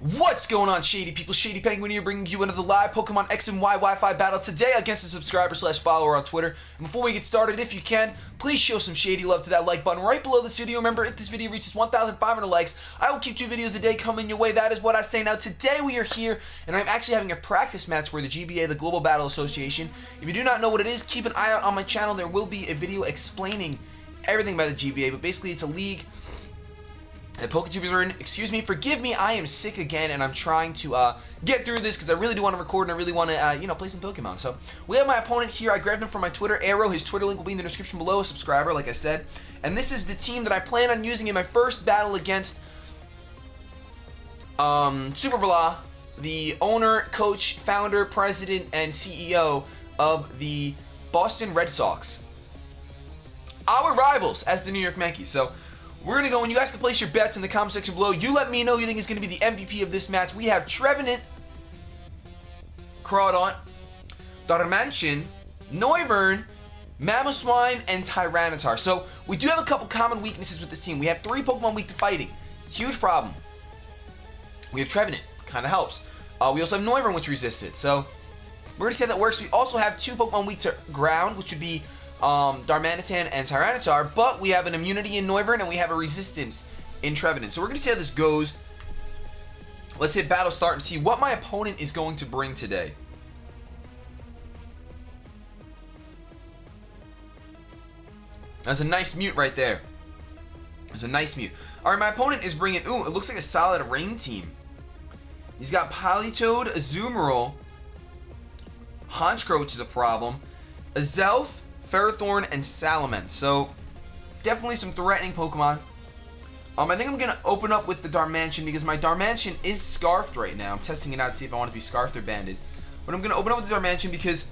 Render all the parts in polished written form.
What's going on, Shady people? ShadyPenguinn here, bringing you another live Pokemon X and Y Wi-Fi battle today against a subscriber/follower on Twitter. And before we get started, if you can, please show some shady love to that like button right below this video. Remember, if this video reaches 1,500 likes, I will keep 2 videos a day coming your way. That is what I say. Now, today we are here, and I'm actually having a practice match for the GBA, the Global Battle Association. If you do not know what it is, keep an eye out on my channel. There will be a video explaining everything about the GBA, but basically it's a league that PokeTubers are in. Excuse me, forgive me, I am sick again, and I'm trying to get through this because I really do want to record and I really want to, play some Pokemon. So we have my opponent here. I grabbed him from my Twitter, Arrow. His Twitter link will be in the description below. A subscriber, like I said. And this is the team that I plan on using in my first battle against Super Blah, the owner, coach, founder, president, and CEO of the Boston Red Sox. Our rivals as the New York Yankees. So we're going to go, and you guys can place your bets in the comment section below. You let me know who you think is going to be the MVP of this match. We have Trevenant, Crawdaunt, Darmanitan, Noivern, Mamoswine, and Tyranitar. So we do have a couple common weaknesses with this team. We have 3 Pokemon weak to fighting. Huge problem. We have Trevenant. Kind of helps. We also have Noivern, which resists it. So we're going to see how that works. We also have 2 Pokemon weak to ground, which would be Darmanitan and Tyranitar, but we have an immunity in Noivern and we have a resistance in Trevenant. So we're going to see how this goes. Let's hit battle start and see what my opponent is going to bring today. That's a nice mute right there. There's a nice mute. All right, my opponent is bringing, ooh, it looks like a solid rain team. He's got Politoed, Azumarill, Honchkrow, which is a problem, Azelf, Ferrothorn, and Salamence. So definitely some threatening Pokemon. I think I'm going to open up with the Darmanitan because my Darmanitan is scarfed right now. I'm testing it out to see if I want to be scarfed or banded. But I'm going to open up with the Darmanitan because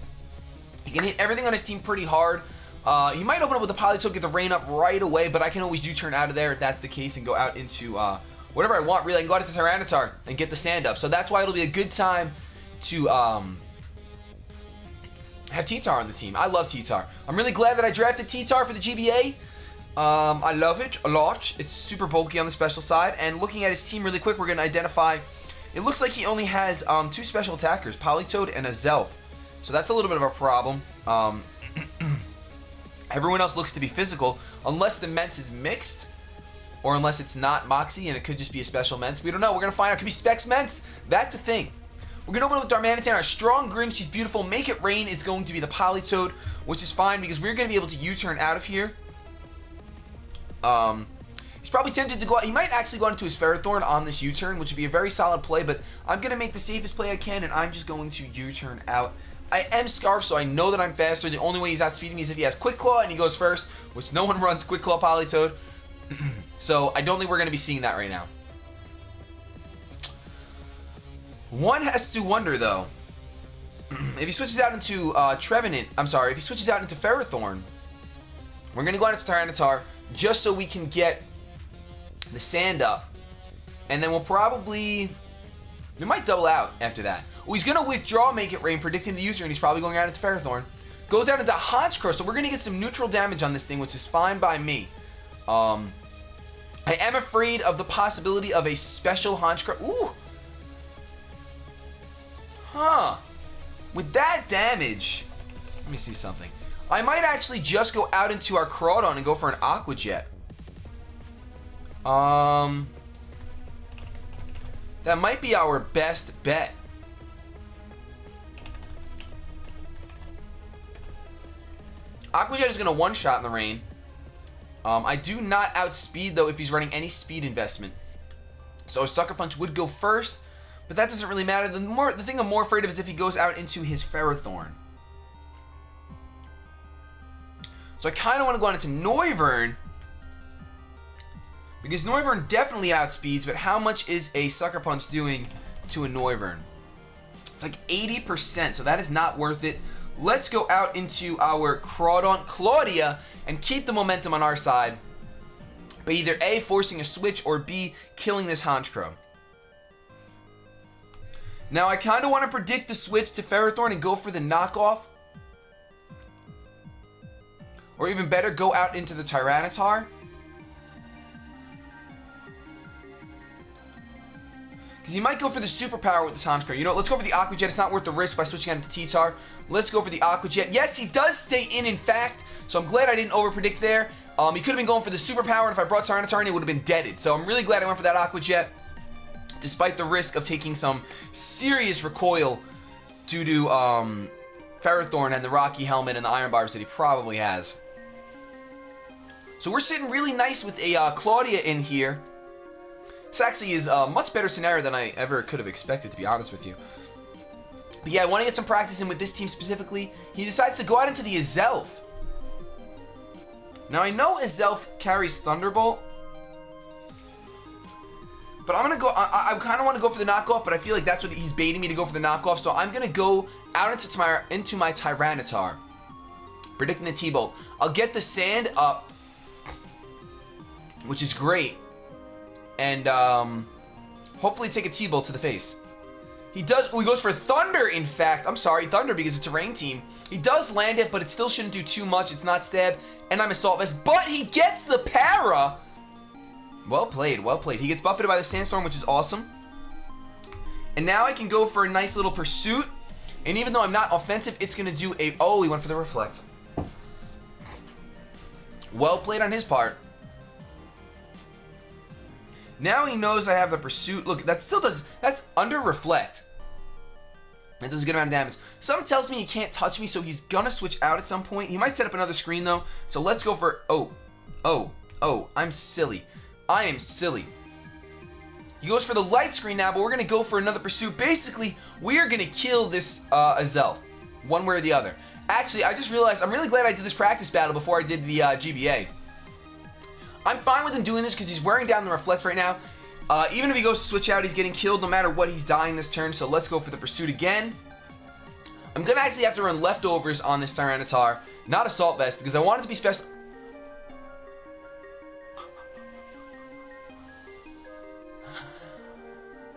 he can hit everything on his team pretty hard. He might open up with the Politoed, get the rain up right away, but I can always U-turn out of there if that's the case and go out into whatever I want. Really, I can go out into Tyranitar and get the sand up. So that's why it'll be a good time to have T-Tar on the team. I love T-Tar. I'm really glad that I drafted T-Tar for the GBA. I love it a lot. It's super bulky on the special side. And looking at his team really quick, we're going to identify, it looks like he only has 2 special attackers, Politoed and Azelf. So that's a little bit of a problem. Everyone else looks to be physical, unless the Mence is mixed, or unless it's not Moxie and it could just be a special Mence. We don't know. We're going to find out. It could be Specs Mence. That's a thing. We're going to open up with Darmanitan, our strong Grin, she's beautiful. Make It Rain is going to be the Politoed, which is fine because we're going to be able to U-turn out of here. He's probably tempted to go out. He might actually go into his Ferrothorn on this U-turn, which would be a very solid play, but I'm going to make the safest play I can, and I'm just going to U-turn out. I am Scarf, so I know that I'm faster. The only way he's outspeeding me is if he has Quick Claw and he goes first, which no one runs Quick Claw Politoed. So I don't think we're going to be seeing that right now. One has to wonder, though, if he switches out into if he switches out into Ferrothorn, we're going to go out into Tyranitar just so we can get the sand up. And then we might double out after that. Well, he's going to withdraw Make It Rain, predicting the user, and he's probably going out into Ferrothorn. Goes out into Honchkrow, so we're going to get some neutral damage on this thing, which is fine by me. I am afraid of the possibility of a special Honchkrow. Ooh! Huh. With that damage, let me see something. I might actually just go out into our Crawdaunt and go for an Aqua Jet. That might be our best bet. Aqua Jet is going to one-shot in the rain. I do not outspeed, though, if he's running any speed investment. So a Sucker Punch would go first. But that doesn't really matter. The thing I'm more afraid of is if he goes out into his Ferrothorn. So I kind of want to go out into Noivern, because Noivern definitely outspeeds, but how much is a Sucker Punch doing to a Noivern? It's like 80%, so that is not worth it. Let's go out into our Crawdaunt Claudia and keep the momentum on our side by either A, forcing a switch, or B, killing this Honchkrow. Now, I kind of want to predict the switch to Ferrothorn and go for the knockoff. Or even better, go out into the Tyranitar. Because he might go for the superpower with this Hanscraft. You know, let's go for the Aqua Jet. It's not worth the risk by switching out into T-Tar. Let's go for the Aqua Jet. Yes, he does stay in fact. So I'm glad I didn't overpredict there. He could have been going for the superpower, and if I brought Tyranitar in, it would have been deaded. So I'm really glad I went for that Aqua Jet, despite the risk of taking some serious recoil due to Ferrothorn and the Rocky Helmet and the Iron Barbs that he probably has. So we're sitting really nice with a Claudia in here. This actually is a much better scenario than I ever could have expected, to be honest with you. But yeah, I want to get some practice in with this team specifically. He decides to go out into the Azelf. Now I know Azelf carries Thunderbolt, but I'm gonna go. I kind of want to go for the knockoff, but I feel like that's what he's baiting me to go for the knockoff. So I'm gonna go out into my Tyranitar, predicting the T-Bolt. I'll get the Sand up, which is great, and hopefully take a T-Bolt to the face. He does. Oh, he goes for Thunder. In fact, I'm sorry, Thunder, because it's a rain team. He does land it, but it still shouldn't do too much. It's not Stab, and I'm Assault Vest, but he gets the Para. Well played, well played. He gets buffeted by the Sandstorm, which is awesome. And now I can go for a nice little Pursuit, and even though I'm not offensive, it's going to do a... Oh, he went for the Reflect. Well played on his part. Now he knows I have the Pursuit. Look, that still does... That's under Reflect. That does a good amount of damage. Something tells me he can't touch me, so he's gonna switch out at some point. He might set up another screen, though. So let's go for... Oh, I'm silly. I am silly. He goes for the light screen now, but we're gonna go for another Pursuit. Basically, we are gonna kill this Azelf, one way or the other. Actually, I just realized I'm really glad I did this practice battle before I did the GBA. I'm fine with him doing this because he's wearing down the Reflect right now. Even if he goes to switch out, he's getting killed no matter what. He's dying this turn, so let's go for the Pursuit again. I'm going to actually have to run Leftovers on this Tyranitar, not Assault Vest, because I want it to be special.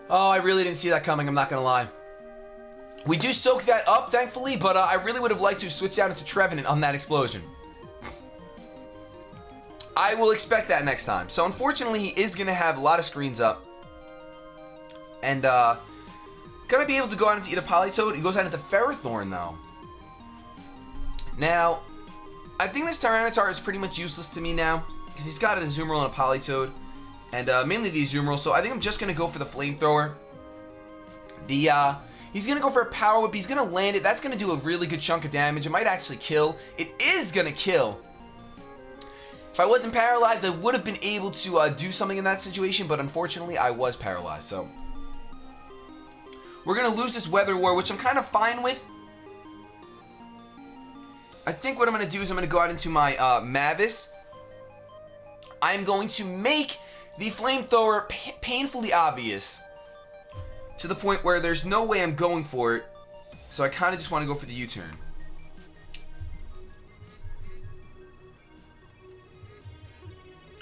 Oh, I really didn't see that coming, I'm not going to lie. We do soak that up, thankfully, but I really would have liked to switch out into Trevenant on that explosion. I will expect that next time. So unfortunately, he is going to have a lot of screens up. And going to be able to go out into either Politoed. He goes out into Ferrothorn, though. Now, I think this Tyranitar is pretty much useless to me now, because he's got an Azumarill and a Politoed. And mainly the Azumarill, so I think I'm just going to go for the Flamethrower. He's going to go for a Power Whip. He's going to land it. That's going to do a really good chunk of damage. It might actually kill. It is going to kill. If I wasn't paralyzed, I would have been able to do something in that situation, but unfortunately, I was paralyzed, so. We're going to lose this Weather War, which I'm kind of fine with. I think what I'm going to do is I'm going to go out into my Mavis. I'm going to make the Flamethrower painfully obvious to the point where there's no way I'm going for it, so I kind of just want to go for the U-turn.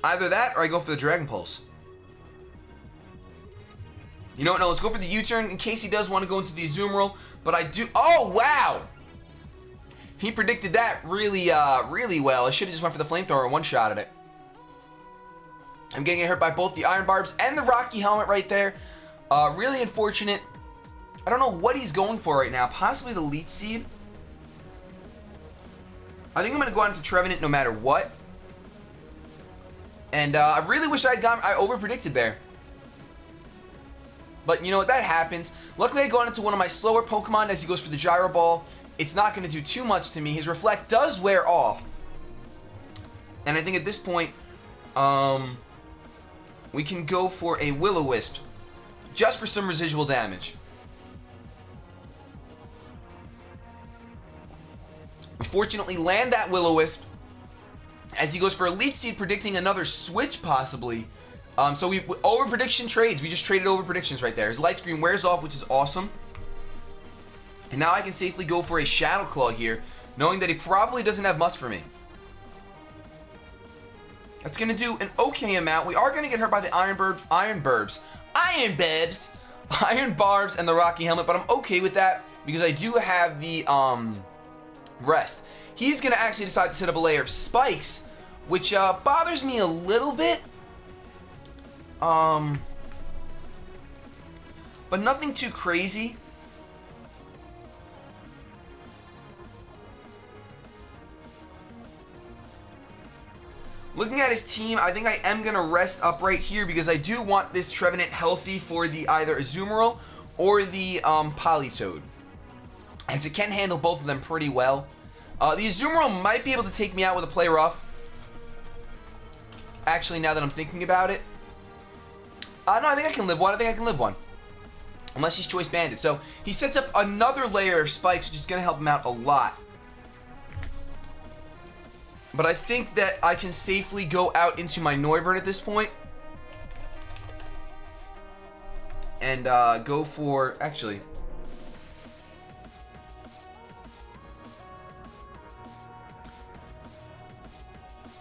Either that, or I go for the Dragon Pulse. You know what? No, let's go for the U-turn in case he does want to go into the Azumarill. But I do... Oh, wow! He predicted that really, really well. I should have just went for the Flamethrower and one-shotted it. I'm getting hurt by both the Iron Barbs and the Rocky Helmet right there. Really unfortunate. I don't know what he's going for right now. Possibly the Leech Seed. I think I'm going to go out into Trevenant no matter what. And I really wish I over-predicted there. But you know what, that happens. Luckily I go on into one of my slower Pokemon as he goes for the Gyro Ball. It's not going to do too much to me. His Reflect does wear off. And I think at this point, we can go for a Will-O-Wisp. Just for some residual damage. We fortunately land that Will-O-Wisp. As he goes for a Leech Seed, predicting another switch, possibly. So we over-prediction trades. We just traded over predictions right there. His Light Screen wears off, which is awesome. And now I can safely go for a Shadow Claw here, knowing that he probably doesn't have much for me. That's going to do an okay amount. We are going to get hurt by the Iron Barbs, and the Rocky Helmet, but I'm okay with that because I do have the Rest. He's going to actually decide to set up a layer of Spikes, which bothers me a little bit. but nothing too crazy. Looking at his team, I think I am going to rest up right here because I do want this Trevenant healthy for the either Azumarill or the Politoed, as it can handle both of them pretty well. The Azumarill might be able to take me out with a play rough. Actually, now that I'm thinking about it. No, I think I can live one. Unless he's Choice Banded. So he sets up another layer of spikes, which is going to help him out a lot. But I think that I can safely go out into my Noivern at this point. And go for... Actually...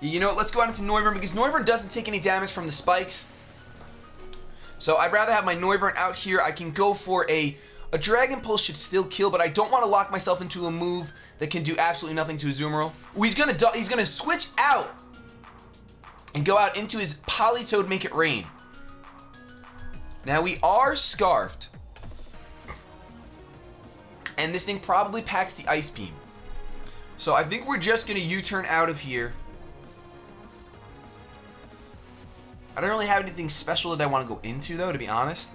You know what? Let's go out into Noivern because Noivern doesn't take any damage from the spikes. So I'd rather have my Noivern out here. I can go for a Dragon Pulse should still kill, but I don't want to lock myself into a move that can do absolutely nothing to Azumarill. Ooh, he's gonna switch out and go out into his Politoed, make it rain. Now we are Scarfed. And this thing probably packs the Ice Beam. So I think we're just gonna U-turn out of here. I don't really have anything special that I want to go into, though, to be honest.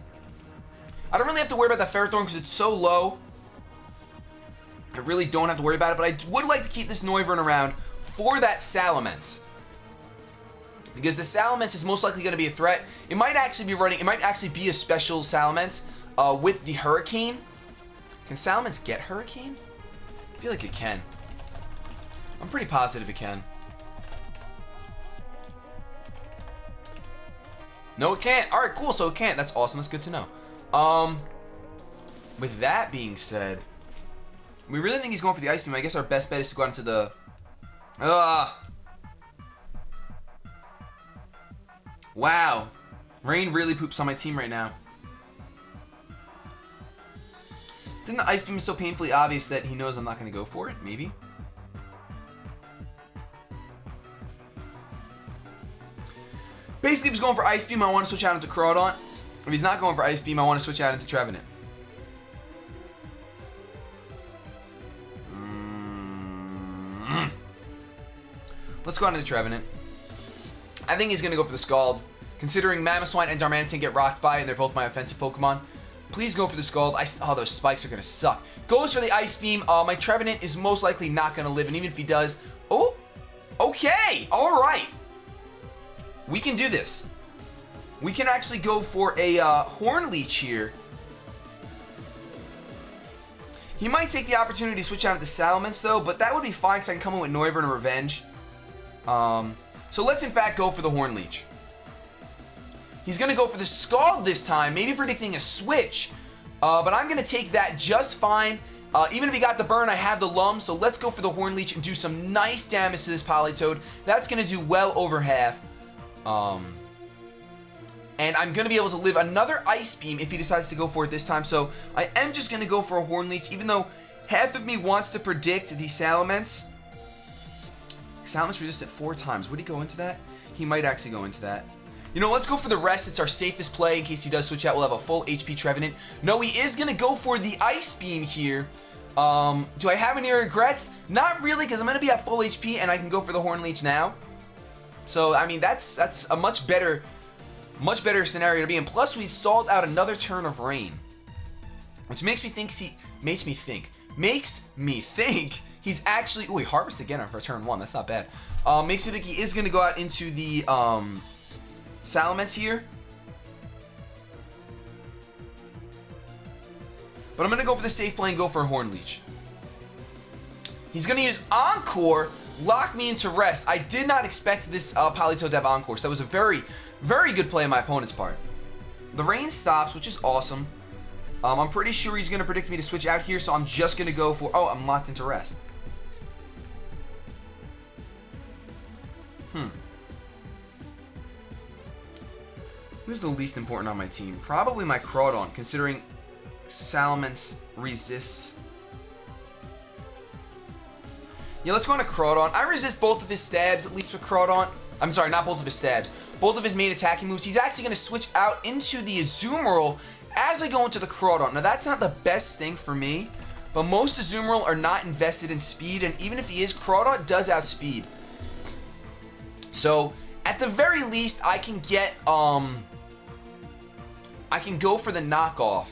I don't really have to worry about that Ferrothorn because it's so low. I really don't have to worry about it, but I would like to keep this Noivern around for that Salamence. Because the Salamence is most likely going to be a threat. It might actually be running, it might actually be a special Salamence with the Hurricane. Can Salamence get Hurricane? I feel like it can. I'm pretty positive it can. No, it can't. All right, cool. So it can't. That's awesome. That's good to know. With that being said, we really think he's going for the Ice Beam. I guess our best bet is to go out into the... Wow. Rain really poops on my team right now. Then the Ice Beam is so painfully obvious that he knows I'm not going to go for it. Maybe. Basically, if he's going for Ice Beam, I want to switch out into Crawdaunt. If he's not going for Ice Beam, I want to switch out into Trevenant. Let's go on into Trevenant. I think he's going to go for the Scald. Considering Mamoswine and Darmanitan get rocked by, and they're both my offensive Pokemon, please go for the Scald. Oh, those spikes are going to suck. Goes for the Ice Beam. My Trevenant is most likely not going to live, and even if he does... Oh! Okay! Alright! We can do this. We can actually go for a Horn Leech here. He might take the opportunity to switch out into Salamence, though, but that would be fine because I can come in with Noivern and Revenge. So let's, in fact, go for the Horn Leech. He's going to go for the Scald this time, maybe predicting a switch. But I'm going to take that just fine. Even if he got the burn, I have the Lum, so let's go for the Horn Leech and do some nice damage to this Politoed. That's going to do well over half. And I'm going to be able to live another Ice Beam if he decides to go for it this time. So I am just going to go for a Horn Leech, even though half of me wants to predict the Salamence. Salamence resisted 4 times. Would he go into that? He might actually go into that. You know, let's go for the rest. It's our safest play in case he does switch out. We'll have a full HP Trevenant. No, he is going to go for the Ice Beam here. Do I have any regrets? Not really, because I'm going to be at full HP and I can go for the Horn Leech now. So, I mean, that's a much better scenario to be in. Plus, we stalled out another turn of rain, which makes me think he's actually... Ooh, he harvested again for turn 1. That's not bad. Makes me think he is going to go out into the Salamence here. But I'm going to go for the safe play and go for a Horn Leech. He's going to use Encore, lock me into rest. I did not expect this Politoed to have Encore, so that was a very, very good play on my opponent's part. The rain stops, which is awesome. I'm pretty sure he's going to predict me to switch out here, so I'm just going to go for... Oh, I'm locked into rest. Who's the least important on my team? Probably my Crawdaunt, considering Salamence resists. Yeah, let's go on to Crawdaunt. I resist both of his stabs, at least with Crawdaunt. I'm sorry, not both of his stabs. Both of his main attacking moves. He's actually going to switch out into the Azumarill as I go into the Crawdon, now that's not the best thing for me, but most Azumarill are not invested in speed, and even if he is, Crawdon does outspeed. So, at the very least, I can get, I can go for the knockoff.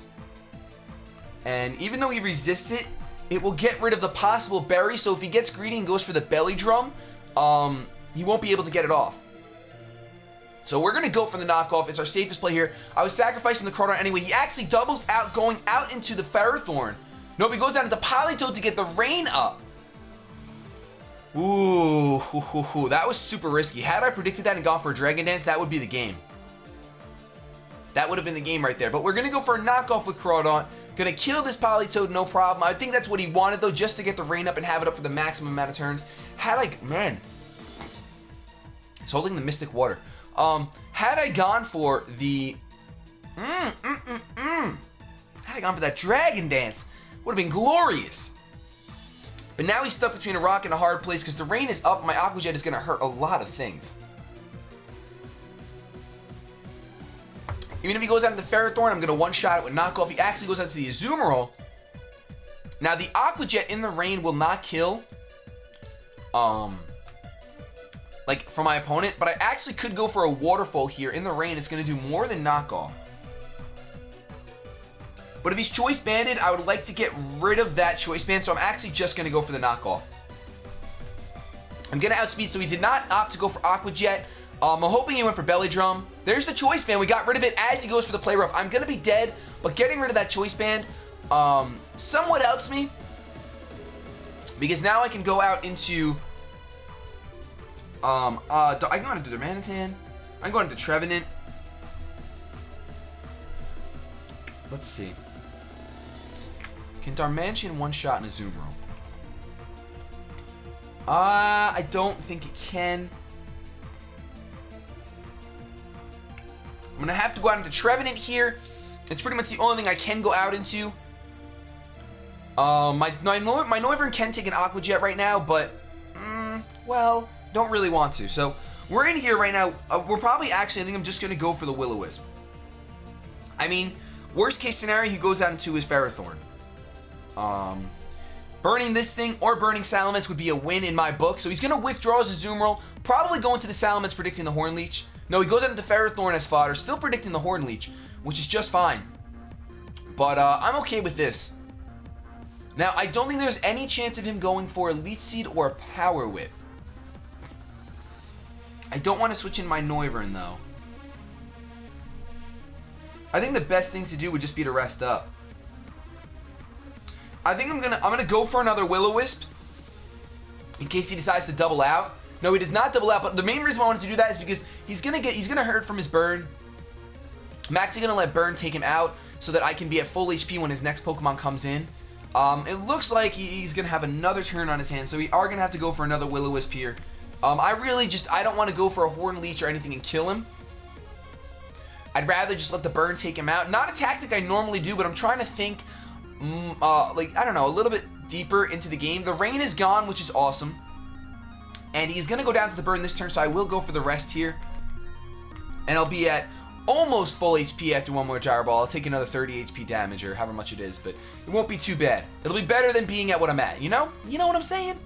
And even though he resists it, it will get rid of the possible berry, so if he gets greedy and goes for the belly drum, he won't be able to get it off. So we're going to go for the knockoff. It's our safest play here. I was sacrificing the Crawdon anyway. He actually doubles out, going out into the Ferrothorn. Nope, he goes down into Politoed to get the rain up. Ooh, that was super risky. Had I predicted that and gone for a Dragon Dance, that would be the game. That would have been the game right there. But we're going to go for a knockoff with Crawdon. Going to kill this Politoed, no problem. I think that's what he wanted, though, just to get the rain up and have it up for the maximum amount of turns. Had I... Man. He's holding the Mystic Water. Had I gone for the... Had I gone for that Dragon Dance, would have been glorious. But now he's stuck between a rock and a hard place because the rain is up. My Aqua Jet is going to hurt a lot of things. Even if he goes out into the Ferrothorn, I'm going to one-shot it with knockoff. He actually goes out to the Azumarill. Now, the Aqua Jet in the rain will not kill, like, for my opponent, but I actually could go for a Waterfall here in the rain. It's going to do more than knockoff. But if he's Choice Banded, I would like to get rid of that Choice Band, so I'm actually just going to go for the knockoff. I'm going to outspeed, so he did not opt to go for Aqua Jet. I'm hoping he went for Belly Drum. There's the Choice Band. We got rid of it as he goes for the Play Rough. I'm going to be dead, but getting rid of that Choice Band somewhat helps me. Because now I can go out into... I can go into Darmanitan. I can go into Trevenant. Let's see. Can Darmanitan one-shot an Azumarill? I don't think it can. I'm going to have to go out into Trevenant here. It's pretty much the only thing I can go out into. My Noivern can take an Aqua Jet right now, but, well, don't really want to. So, we're in here right now. We're probably actually, I think I'm just going to go for the Will-O-Wisp. I mean, worst case scenario, he goes out into his Ferrothorn. Burning this thing or burning Salamence would be a win in my book. So he's going to withdraw his Azumarill, probably go into the Salamence predicting the Horn Leech. No, he goes out into Ferrothorn as fodder, still predicting the Horn Leech, which is just fine. But I'm okay with this. Now, I don't think there's any chance of him going for a Leech Seed or a Power Whip. I don't want to switch in my Noivern, though. I think the best thing to do would just be to rest up. I think I'm gonna go for another Will-O-Wisp in case he decides to double out. No, he does not double out, but the main reason why I wanted to do that is because he's gonna hurt from his burn. I'm actually gonna let burn take him out so that I can be at full HP when his next Pokemon comes in. It looks like he's gonna have another turn on his hands, so we are gonna have to go for another Will-O-Wisp here. I don't want to go for a Horn Leech or anything and kill him. I'd rather just let the burn take him out. Not a tactic I normally do, but I'm trying to think, like, I don't know, a little bit deeper into the game. The rain is gone, which is awesome. And he's going to go down to the burn this turn, so I will go for the rest here. And I'll be at almost full HP after one more Gyro Ball. I'll take another 30 HP damage, or however much it is, but it won't be too bad. It'll be better than being at what I'm at, you know? You know what I'm saying?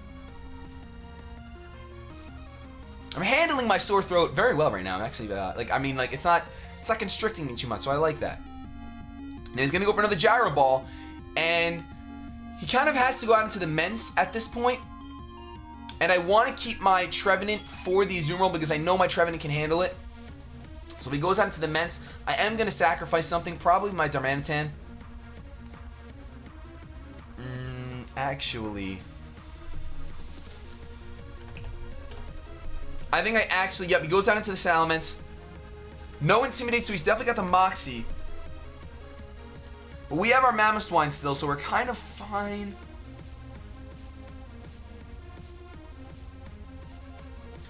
I'm handling my sore throat very well right now. I'm actually, it's not constricting me too much, so I like that. Now he's going to go for another Gyro Ball, and he kind of has to go out into the Mence at this point. And I want to keep my Trevenant for the Azumarill because I know my Trevenant can handle it. So if he goes out into the Mence, I am going to sacrifice something, probably my Darmanitan. Actually... I think yep, he goes out into the Salamence. No Intimidate, so he's definitely got the Moxie. But we have our Mamoswine still, so we're kind of fine.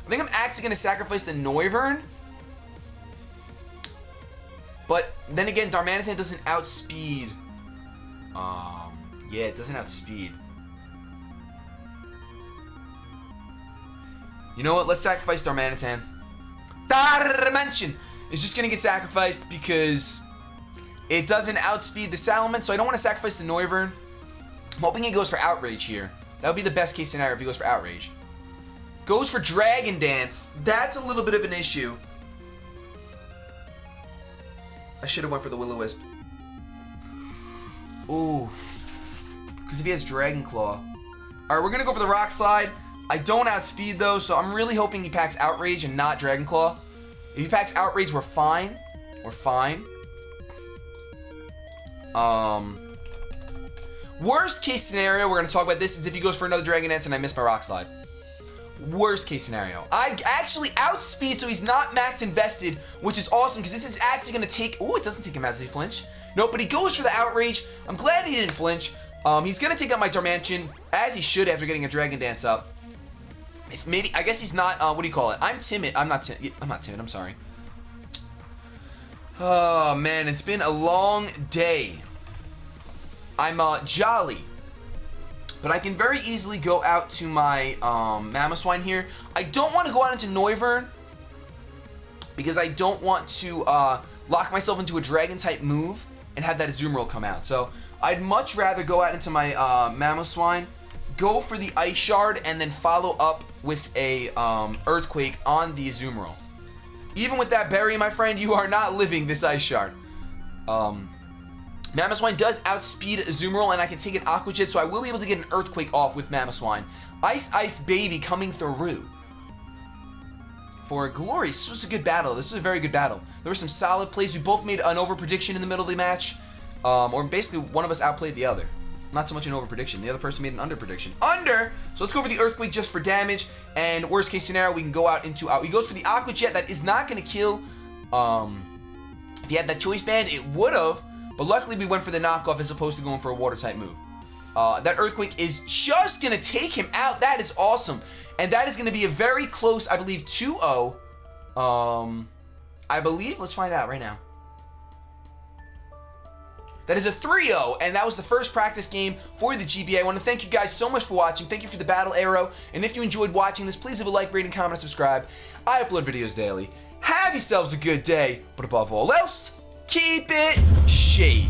I think I'm actually going to sacrifice the Noivern. But then again, Darmanitan doesn't outspeed. Yeah, it doesn't outspeed. You know what? Let's sacrifice Darmanitan. Darmanitan is just going to get sacrificed because It doesn't outspeed the Salomon, so I don't want to sacrifice the Noivern. I'm hoping he goes for Outrage here. That would be the best case scenario if he goes for Outrage. Goes for Dragon Dance. That's a little bit of an issue. I should have went for the Will-O-Wisp. Ooh. Because if he has Dragon Claw. Alright, we're going to go for the Rock Slide. I don't outspeed though, so I'm really hoping he packs Outrage and not Dragon Claw. If he packs Outrage, we're fine. We're fine. Worst case scenario, we're going to talk about this, is if he goes for another Dragon Dance and I miss my Rock Slide. Worst case scenario. I actually outspeed, so he's not max invested, which is awesome, because this is actually going to take... Ooh, it doesn't take him out. Does he flinch? Nope, but he goes for the Outrage. I'm glad he didn't flinch. He's going to take out my Darmanitan, as he should after getting a Dragon Dance up. If maybe, I guess he's not, what do you call it? I'm timid. I'm not timid, I'm sorry. Oh, man, it's been a long day. I'm, jolly. But I can very easily go out to my, Mamoswine here. I don't want to go out into Noivern, because I don't want to, lock myself into a Dragon-type move and have that Azumarill come out. So, I'd much rather go out into my, Mamoswine, go for the Ice Shard, and then follow up with a, Earthquake on the Azumarill. Even with that berry, my friend, you are not living this Ice Shard. Mamoswine does outspeed Azumarill, and I can take an Aqua Jet, so I will be able to get an Earthquake off with Mamoswine. Ice Ice Baby coming through. For Glorious, this was a good battle. This was a very good battle. There were some solid plays. We both made an over-prediction in the middle of the match. Or basically, one of us outplayed the other. Not so much an over-prediction. The other person made an under-prediction. Under! So let's go for the Earthquake just for damage. And worst case scenario, we can go out into... He goes for the Aqua Jet. That is not going to kill. If he had that Choice Band, it would have. But luckily, we went for the knockoff as opposed to going for a Water-type move. That Earthquake is just going to take him out. That is awesome. And that is going to be a very close, I believe, 2-0. I believe. Let's find out right now. That is a 3-0, and that was the first practice game for the GBA. I want to thank you guys so much for watching. Thank you for the battle arrow. And if you enjoyed watching this, please leave a like, rating, comment, and subscribe. I upload videos daily. Have yourselves a good day, but above all else, keep it shady.